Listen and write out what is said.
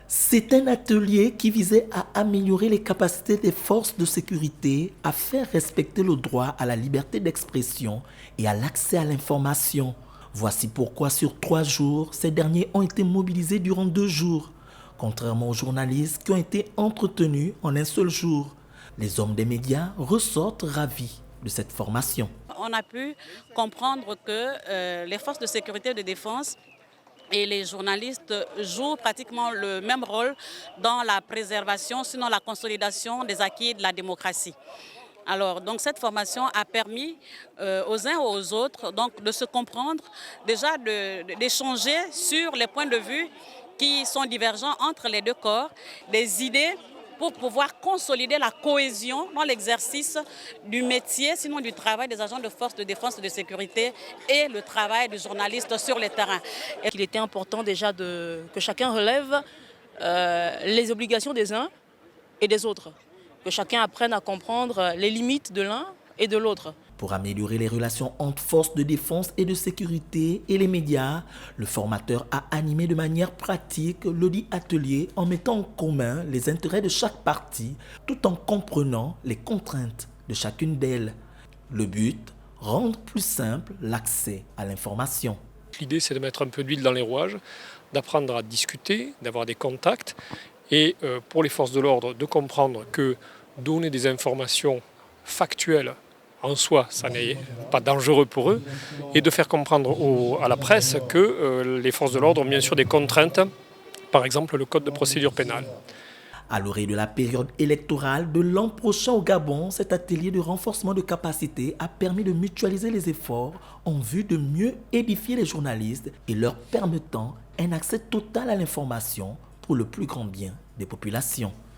C'est un atelier qui visait à améliorer les capacités des forces de sécurité, à faire respecter le droit à la liberté d'expression et à l'accès à l'information. Voici pourquoi sur 3 jours, ces derniers ont été mobilisés durant 2 jours, contrairement aux journalistes qui ont été entretenus en un seul jour. Les hommes des médias ressortent ravis de cette formation. On a pu comprendre que les forces de sécurité et de défense et les journalistes jouent pratiquement le même rôle dans la préservation, sinon la consolidation des acquis de la démocratie. Alors, donc cette formation a permis aux uns et aux autres donc, de se comprendre, déjà d'échanger sur les points de vue qui sont divergents entre les deux corps, des idées pour pouvoir consolider la cohésion dans l'exercice du métier, sinon du travail des agents de force de défense et de sécurité et le travail du journaliste sur le terrain. Il était important déjà que chacun relève les obligations des uns et des autres, que chacun apprenne à comprendre les limites de l'un et de l'autre. Pour améliorer les relations entre forces de défense et de sécurité et les médias, le formateur a animé de manière pratique le dit atelier en mettant en commun les intérêts de chaque partie tout en comprenant les contraintes de chacune d'elles. Le but, rendre plus simple l'accès à l'information. L'idée, c'est de mettre un peu d'huile dans les rouages, d'apprendre à discuter, d'avoir des contacts et pour les forces de l'ordre, de comprendre que donner des informations factuelles en soi, ça n'est pas dangereux pour eux, et de faire comprendre à la presse que les forces de l'ordre ont bien sûr des contraintes, par exemple le code de procédure pénale. À l'orée de la période électorale de l'an prochain au Gabon, cet atelier de renforcement de capacité a permis de mutualiser les efforts en vue de mieux édifier les journalistes et leur permettant un accès total à l'information pour le plus grand bien des populations.